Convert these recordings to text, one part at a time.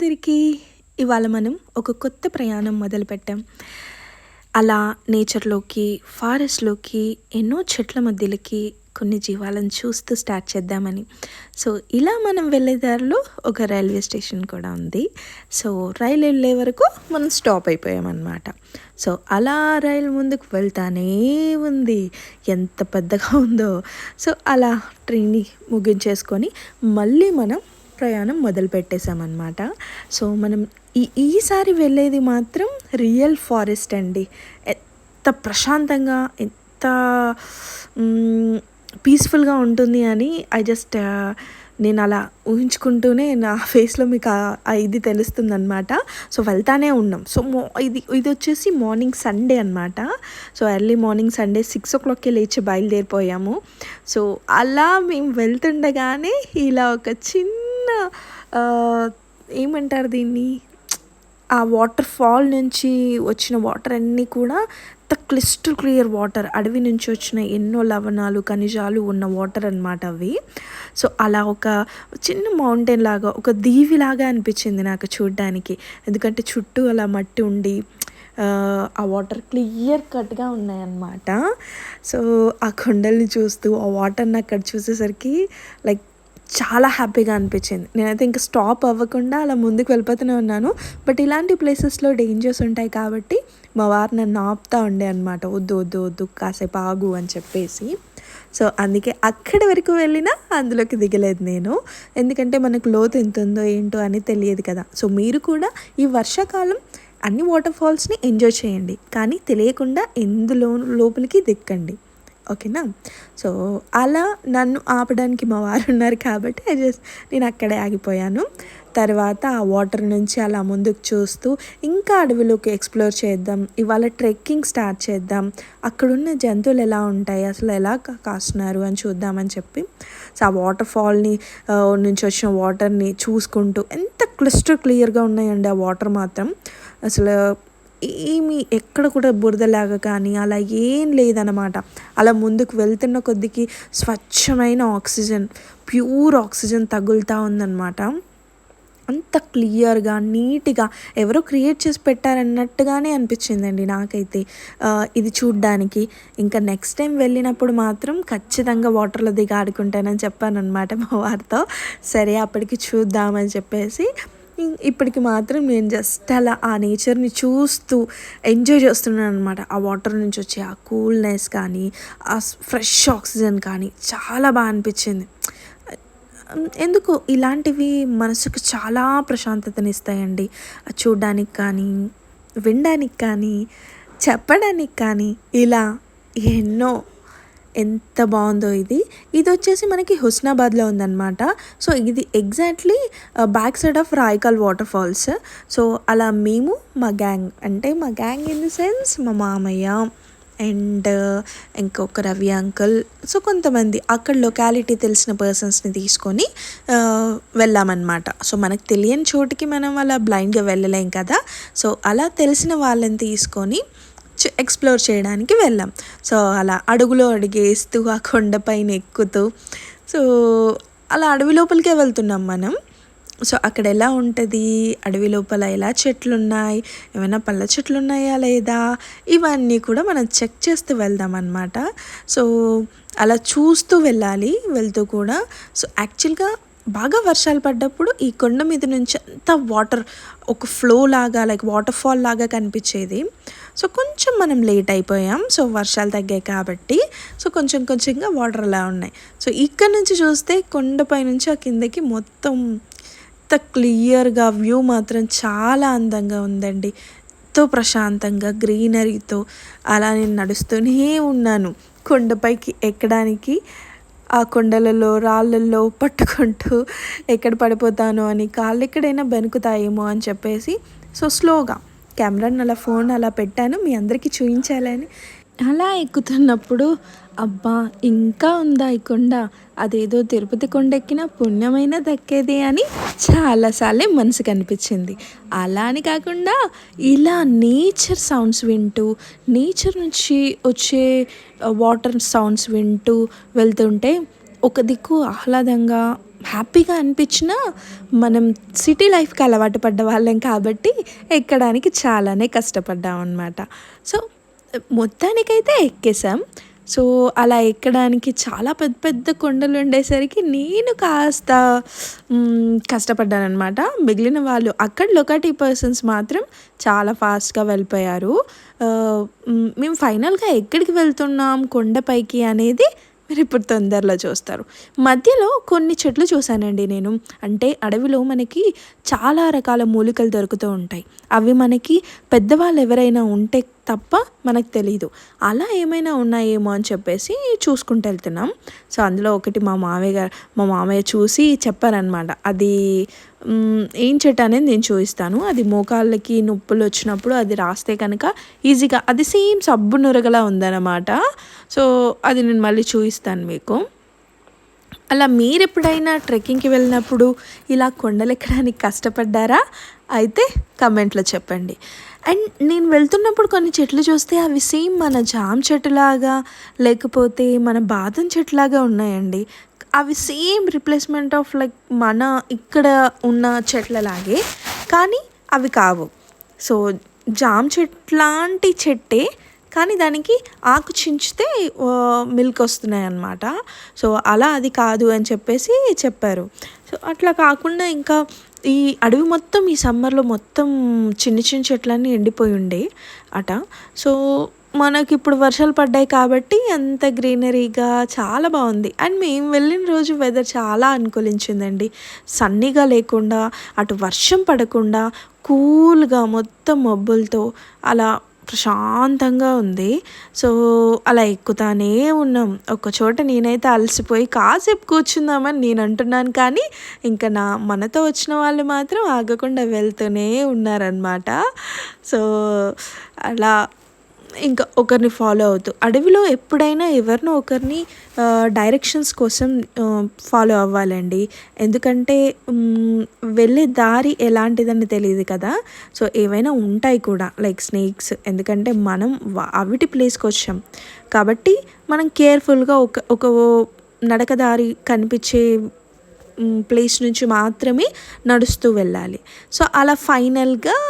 అందరికీ! ఇవాళ మనం ఒక కొత్త ప్రయాణం మొదలుపెట్టాం. అలా నేచర్‌లోకి, ఫారెస్ట్‌లోకి, ఎన్నో చెట్ల మధ్యలకి కొన్ని జీవాలను చూస్తూ స్టార్ట్ చేద్దామని. సో, ఇలా మనం వెళ్ళే దారిలో ఒక రైల్వే స్టేషన్ కూడా ఉంది. సో, రైలు వెళ్ళే వరకు మనం స్టాప్ అయిపోయామన్నమాట. సో, అలా రైలు ముందుకు వెళ్తానే ఉంది. ఎంత పెద్దగా ఉందో! సో, అలా ట్రైన్‌ని ముగించేసుకొని మళ్ళీ మనం ప్రయాణం మొదలుపెట్టేసామన్నమాట. సో, మనం ఈసారి వెళ్ళేది మాత్రం రియల్ ఫారెస్ట్ అండి. ఎంత ప్రశాంతంగా, ఎంత పీస్‌ఫుల్‌గా ఉంటుంది అని నేను అలా ఊహించుకుంటూనే నా ఫేస్‌లో మీకు ఇది తెలుస్తుందనమాట. సో, వెళ్తానే ఉన్నాం. సో, ఇదొచ్చేసి మార్నింగ్ సండే అనమాట. సో, ఎర్లీ మార్నింగ్ సండే 6:00కే లేచి బయలుదేరిపోయాము. సో, అలా మేము వెళ్తుండగానే ఇలా ఒక చిన్న ఏమంటారు దీన్ని, ఆ వాటర్ ఫాల్ నుంచి వచ్చిన వాటర్ అన్నీ కూడా క్లిస్టర్ క్లియర్ వాటర్, అడవి నుంచి వచ్చిన ఎన్నో లవణాలు, ఖనిజాలు ఉన్న వాటర్ అనమాట అవి. సో, అలా ఒక చిన్న మౌంటైన్ లాగా, ఒక దీవిలాగా అనిపించింది నాకు చూడ్డానికి. ఎందుకంటే చుట్టూ అలా మట్టి ఉండి ఆ వాటర్ క్లియర్ కట్గా ఉన్నాయన్నమాట. సో, ఆ కొండల్ని చూస్తూ ఆ వాటర్ని అక్కడ చూసేసరికి లైక్ చాలా హ్యాపీగా అనిపించింది. నేనైతే ఇంకా స్టాప్ అవ్వకుండా అలా ముందుకు వెళ్ళిపోతూనే ఉన్నాను. బట్ ఇలాంటి ప్లేసెస్లో డేంజర్స్ ఉంటాయి కాబట్టి మా వారు నన్ను ఆపుతూ ఉండే అనమాట. వద్దు వద్దు వద్దు కాసేపు ఆగు అని చెప్పేసి. సో, అందుకే అక్కడి వరకు వెళ్ళినా అందులోకి దిగలేదు నేను. ఎందుకంటే మనకు లోతు ఎంత ఉందో ఏంటో అని తెలియదు కదా. సో, మీరు కూడా ఈ వర్షాకాలం అన్ని వాటర్ ఫాల్స్ని ఎంజాయ్ చేయండి, కానీ తెలియకుండా లోపలికి దిక్కండి. ఓకేనా? సో, అలా నన్ను ఆపడానికి మా వారు ఉన్నారు కాబట్టి నేను అక్కడే ఆగిపోయాను. తర్వాత ఆ వాటర్ నుంచి అలా ముందుకు చూస్తూ ఇంకా అడవిలోకి ఎక్స్ప్లోర్ చేద్దాం, ఇవాళ ట్రెక్కింగ్ స్టార్ట్ చేద్దాం, అక్కడున్న జంతువులు ఎలా ఉంటాయి, అసలు ఎలా కాస్తున్నారు అని చూద్దామని చెప్పి, సో, ఆ వాటర్ ఫాల్ని నుంచి వచ్చిన వాటర్ని చూసుకుంటూ ఎంత క్లిస్టర్ క్లియర్గా ఉన్నాయండి ఆ వాటర్ మాత్రం. అసలు ఎక్కడ కూడా బురదలాగా కానీ అలా ఏం లేదనమాట. అలా ముందుకు వెళ్తున్న కొద్దికి స్వచ్ఛమైన ఆక్సిజన్, ప్యూర్ ఆక్సిజన్ తగులుతూ ఉందన్నమాట. అంత క్లియర్గా, నీట్గా ఎవరో క్రియేట్ చేసి పెట్టారన్నట్టుగానే అనిపించిందండి నాకైతే ఇది చూడ్డానికి. ఇంకా నెక్స్ట్ టైం వెళ్ళినప్పుడు మాత్రం ఖచ్చితంగా వాటర్లో దిగి ఆడుకుంటానని చెప్పానన్నమాట మా వారితో. సరే అప్పటికి చూద్దామని చెప్పేసి ఇప్పటికి మాత్రం నేను జస్ట్ అలా ఆ నేచర్ని చూస్తూ ఎంజాయ్ చేస్తున్నాను అనమాట. ఆ వాటర్ నుంచి వచ్చే ఆ కూల్నెస్ కానీ, ఆ ఫ్రెష్ ఆక్సిజన్ కానీ చాలా బాగా అనిపించింది. ఎందుకో ఇలాంటివి మనసుకు చాలా ప్రశాంతతనిస్తాయండి. చూడ్డానికి కానీ, వినడానికి కానీ, చెప్పడానికి కానీ, ఇలా ఎన్నో. ఎంత బాగుందో ఇది వచ్చేసి మనకి హుస్నాబాద్లో ఉందన్నమాట. సో, ఇది exactly back side of Raikal waterfalls. So, అలా మేము మా గ్యాంగ్ ఇన్ ది సెన్స్ మా మామయ్య అండ్ ఇంకొక రవి అంకుల్, సో కొంతమంది అక్కడ లొకాలిటీ తెలిసిన పర్సన్స్ని తీసుకొని వెళ్ళామన్నమాట. సో, మనకు తెలియని చోటుకి మనం అలా బ్లైండ్గా వెళ్ళలేం కదా. సో, అలా తెలిసిన వాళ్ళని తీసుకొని ఎక్స్ప్లోర్ చేయడానికి వెళ్ళాం. సో, అలా అడుగులో అడుగేస్తూ ఆ కొండపైన ఎక్కుతూ, సో అలా అడవి లోపలికే వెళ్తున్నాం మనం. సో, అక్కడ ఎలా ఉంటుంది, అడవి లోపల ఎలా చెట్లు ఉన్నాయి, ఏమైనా పళ్ళ చెట్లు ఉన్నాయా లేదా, ఇవన్నీ కూడా మనం చెక్ చేస్తూ వెళ్దాం అన్నమాట. సో, అలా చూస్తూ వెళ్ళాలి వెళ్తూ కూడా. సో, యాక్చువల్గా బాగా వర్షాలు పడ్డప్పుడు ఈ కొండ మీద నుంచి అంతా వాటర్ ఒక ఫ్లో లాగా, లైక్ వాటర్ ఫాల్ లాగా కనిపించేది. సో, కొంచెం మనం లేట్ అయిపోయాం. సో, వర్షాలు తగ్గాయి కాబట్టి సో కొంచెంగా వాటర్ అలా ఉన్నాయి. సో, ఇక్కడ నుంచి చూస్తే కొండపై నుంచి ఆ కిందకి మొత్తం ఎంత క్లియర్గా వ్యూ మాత్రం చాలా అందంగా ఉందండి. ఎంతో ప్రశాంతంగా గ్రీనరీతో అలా నేను నడుస్తూనే ఉన్నాను. కొండపైకి ఎక్కడానికి ఆ కొండలలో, రాళ్ళల్లో పట్టుకుంటూ ఎక్కడ పడిపోతానో అని, కాళ్ళు ఎక్కడైనా బెనుకుతాయేమో అని చెప్పేసి సో స్లోగా కెమెరాని అలా ఫోన్ అలా పెట్టాను మీ అందరికీ చూపించాలని. అలా ఎక్కుతున్నప్పుడు అబ్బా ఇంకా ఉందా ఈ కొండ, అదేదో తిరుపతి కొండ ఎక్కిన పుణ్యమైన దక్కేది అని చాలాసార్లే మనసుకు అనిపించింది. అలా అని కాకుండా ఇలా నేచర్ సౌండ్స్ వింటూ, నేచర్ నుంచి వచ్చే వాటర్ సౌండ్స్ వింటూ వెళ్తుంటే ఒక దిక్కు ఆహ్లాదంగా, హ్యాపీగా అనిపించినా మనం సిటీ లైఫ్కి అలవాటు పడ్డ వాళ్ళం కాబట్టి ఎక్కడానికి చాలానే కష్టపడ్డాం అనమాట. సో మొత్తానికైతే ఎక్కేసాం. సో అలా ఎక్కడానికి చాలా పెద్ద పెద్ద కొండలు ఉండేసరికి నేను కాస్త కష్టపడ్డానమాట. మిగిలిన వాళ్ళు అక్కడ లొకాలిటీ పర్సన్స్ మాత్రం చాలా ఫాస్ట్గా వెళ్ళిపోయారు. మేము ఫైనల్గా ఎక్కడికి వెళ్తున్నాం కొండపైకి అనేది మీరు ఇప్పుడు తొందరలో చూస్తారు. మధ్యలో కొన్ని చెట్లు చూశానండి నేను. అంటే అడవిలో మనకి చాలా రకాల మూలికలు దొరుకుతూ ఉంటాయి. అవి మనకి పెద్దవాళ్ళు ఎవరైనా ఉంటే తప్ప మనకు తెలీదు. అలా ఏమైనా ఉన్నాయేమో అని చెప్పేసి చూసుకుంటూ వెళ్తున్నాం. సో అందులో ఒకటి మా మామయ్య చూసి చెప్పారనమాట. అది ఏం చెట్టు అనేది నేను చూపిస్తాను. అది మోకాళ్ళకి నొప్పులు వచ్చినప్పుడు అది రాస్తే కనుక ఈజీగా అది సేమ్ సబ్బు నురగలా ఉందన్నమాట. సో అది నేను మళ్ళీ చూపిస్తాను మీకు. అలా మీరు ఎప్పుడైనా ట్రెక్కింగ్కి వెళ్ళినప్పుడు ఇలా కొండలు ఎక్కడానికి కష్టపడ్డారా? అయితే కమెంట్లో చెప్పండి. అండ్ నేను వెళ్తున్నప్పుడు కొన్ని చెట్లు చూస్తే అవి సేమ్ మన జామ చెట్టులాగా లేకపోతే మన బాదం చెట్టులాగా ఉన్నాయండి. అవి సేమ్ రిప్లేస్మెంట్ ఆఫ్ లైక్ మన ఇక్కడ ఉన్న చెట్లలాగే, కానీ అవి కావు. సో జామ చెట్టు లాంటి చెట్టే, కానీ దానికి ఆకు చించితే మిల్క్ వస్తున్నాయి అన్నమాట. సో అలా అది కాదు అని చెప్పేసి చెప్పారు. సో అట్లా కాకుండా ఇంకా ఈ అడవి మొత్తం ఈ సమ్మర్లో మొత్తం చిన్న చిన్న చెట్లన్నీ ఎండిపోయి ఉండే అట. సో మనకి ఇప్పుడు వర్షాలు పడ్డాయి కాబట్టి అంత గ్రీనరీగా చాలా బాగుంది. అండ్ మేము వెళ్ళిన రోజు వెదర్ చాలా అనుకూలించిందండి. సన్నీగా లేకుండా, అటు వర్షం పడకుండా, కూల్గా మొత్తం మబ్బులతో అలా ప్రశాంతంగా ఉంది. సో అలా ఎక్కుతానే ఉన్నాం. ఒకచోట నేనైతే అలసిపోయి కాసేపు కూర్చుందామని నేను అంటున్నాను, కానీ ఇంకా మనతో వచ్చిన వాళ్ళు మాత్రం ఆగకుండా వెళ్తూనే ఉన్నారనమాట. సో అలా ఇంకా ఒకరిని ఫాలో అవుతూ అడవిలో ఎప్పుడైనా ఎవరినో ఒకరిని డైరెక్షన్స్ కోసం ఫాలో అవ్వాలండి. ఎందుకంటే వెళ్ళే దారి ఎలాంటిదని తెలియదు కదా. సో ఏవైనా ఉంటాయి కూడా లైక్ స్నేక్స్. ఎందుకంటే మనం అవిటి ప్లేస్కి వచ్చాం కాబట్టి మనం కేర్ఫుల్గా ఒక నడక దారి కనిపించే ప్లేస్ నుంచి మాత్రమే నడుస్తూ వెళ్ళాలి. సో అలా ఫైనల్గా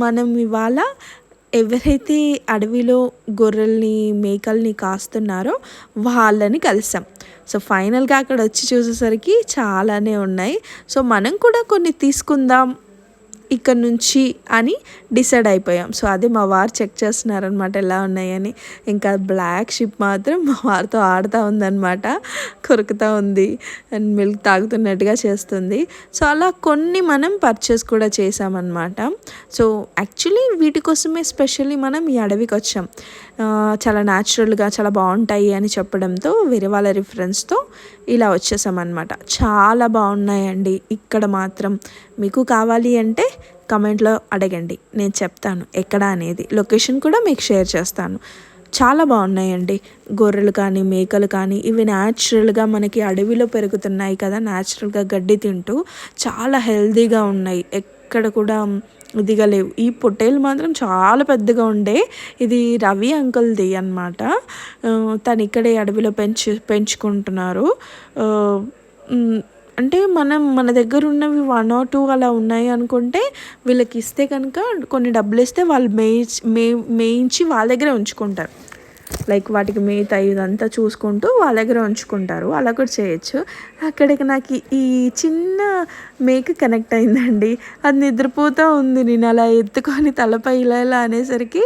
మనం ఇవాళ ఎవరైతే అడవిలో గొర్రెల్ని మేకల్ని కాస్తున్నారో వాళ్ళని కలిసాం. సో ఫైనల్గా అక్కడ వచ్చి చూసేసరికి చాలానే ఉన్నాయి. సో మనం కూడా కొన్ని తీసుకుందాం ఇక్కడ నుంచి అని డిసైడ్ అయిపోయాం. సో అదే మా వారు చెక్ చేస్తున్నారనమాట ఎలా ఉన్నాయని. ఇంకా బ్లాక్ షిప్ మాత్రం మా వారితో ఆడుతూ ఉందన్నమాట, కొరుకుతూ ఉంది అండ్ మిల్క్ తాగుతున్నట్టుగా చేస్తుంది. సో అలా కొన్ని మనం పర్చేస్ కూడా చేసామన్నమాట. సో యాక్చువల్లీ వీటి కోసమే స్పెషల్లీ మనం ఈ అడవికి వచ్చాం. చాలా న్యాచురల్గా చాలా బాగుంటాయి అని చెప్పడంతో వేరే వాళ్ళ రిఫరెన్స్తో ఇలా వచ్చేసామన్నమాట. చాలా బాగున్నాయండి ఇక్కడ మాత్రం. మీకు కావాలి అంటే కమెంట్లో అడగండి, నేను చెప్తాను ఎక్కడ అనేది. లొకేషన్ కూడా మీకు షేర్ చేస్తాను. చాలా బాగున్నాయండి. గొర్రెలు కానీ మేకలు కానీ ఇవి న్యాచురల్గా మనకి అడవిలో పెరుగుతున్నాయి కదా, న్యాచురల్గా గడ్డి తింటూ చాలా హెల్తీగా ఉన్నాయి. ఎక్కడ కూడా ఇదిగా లేవు. ఈ పొట్టేలు మాత్రం చాలా పెద్దగా ఉండే. ఇది రవి అంకుల్ది అన్నమాట. తను ఇక్కడే అడవిలో పెంచుకుంటున్నారు. అంటే మన దగ్గర ఉన్నవి 1 or 2 అలా ఉన్నాయి అనుకుంటే వీళ్ళకి ఇస్తే కనుక కొన్ని డబ్బులు ఇస్తే వాళ్ళు మేయించి వాళ్ళ దగ్గరే ఉంచుకుంటారు. లైక్ వాటికి మేత ఇదంతా చూసుకుంటూ వాళ్ళ దగ్గర ఉంచుకుంటారు. అలా కూడా చేయొచ్చు. అక్కడికి నాకు ఈ చిన్న మేక కనెక్ట్ అయిందండి. అది నిద్రపోతూ ఉంది. నేను అలా ఎత్తుకొని తలపై ఇలా అనేసరికి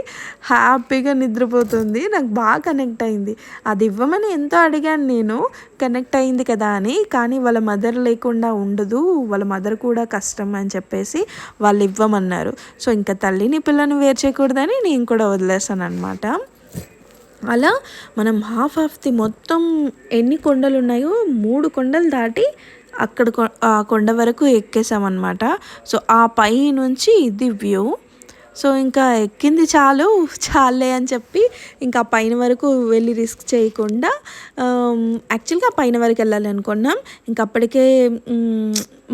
హ్యాపీగా నిద్రపోతుంది. నాకు బాగా కనెక్ట్ అయింది. అది ఇవ్వమని ఎంతో అడిగాను నేను, కనెక్ట్ అయింది కదా అని. కానీ వాళ్ళ మదర్ లేకుండా ఉండదు, వాళ్ళ మదర్ కూడా కష్టం అని చెప్పేసి వాళ్ళు ఇవ్వమన్నారు. సో ఇంకా తల్లిని పిల్లని వేరు చేయకూడదని నేను కూడా వదిలేసాను అనమాట. అలా మనం హాఫ్ ది మొత్తం ఎన్ని కొండలు ఉన్నాయో 3 కొండలు దాటి అక్కడ ఆ కొండ వరకు ఎక్కేసామన్నమాట. సో ఆ పై నుంచి ఇది వ్యూ. సో ఇంకా ఎక్కింది చాలే అని చెప్పి ఇంకా పైన వరకు వెళ్ళి రిస్క్ చేయకుండా యాక్చువల్గా పైన వరకు వెళ్ళాలి అనుకున్నాం. ఇంకా అప్పటికే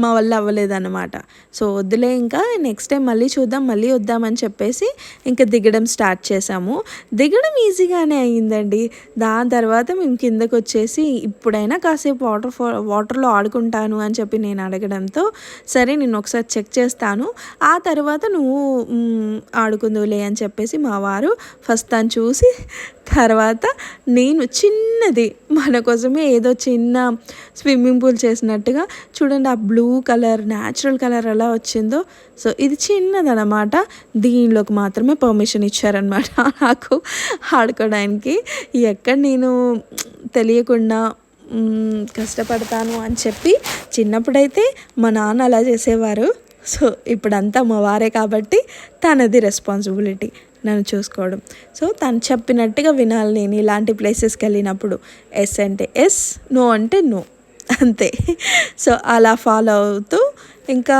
మా వల్ల అవ్వలేదన్నమాట. సో వద్దులే ఇంకా నెక్స్ట్ టైం మళ్ళీ చూద్దాం, మళ్ళీ వద్దామని చెప్పేసి ఇంకా దిగడం స్టార్ట్ చేసాము. దిగడం ఈజీగానే అయ్యిందండి. దాని తర్వాత మేము కిందకొచ్చేసి ఇప్పుడైనా కాసేపు వాటర్‌లో ఆడుకుంటాను అని చెప్పి నేను అడగడంతో, సరే నేను ఒకసారి చెక్ చేస్తాను. ఆ తర్వాత నువ్వు ఆడుకుందువులే అని చెప్పేసి మా వారు ఫస్ట్ తను చూసి, తర్వాత నేను చిన్నది మన కోసమే ఏదో చిన్న స్విమ్మింగ్ పూల్ చేసినట్టుగా చూడండి ఆ బ్లూ కలర్ న్యాచురల్ కలర్ ఎలా వచ్చిందో. సో ఇది చిన్నదనమాట. దీనిలోకి మాత్రమే పర్మిషన్ ఇచ్చారనమాట నాకు ఆడుకోవడానికి. ఎక్కడ నేను తెలియకుండా కష్టపడతాను అని చెప్పి చిన్నప్పుడైతే మా నాన్న అలా చేసేవారు. సో ఇప్పుడంతా మా వారే కాబట్టి తనది రెస్పాన్సిబిలిటీ నన్ను చూసుకోవడం. సో తను చెప్పినట్టుగా వినాలి నేను ఇలాంటి ప్లేసెస్కి వెళ్ళినప్పుడు. ఎస్ అంటే ఎస్, నో అంటే నో, అంతే. సో అలా ఫాలో అవుతూ ఇంకా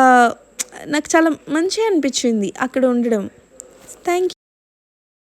నాకు చాలా మంచిగా అనిపించింది అక్కడ ఉండడం. Thank you.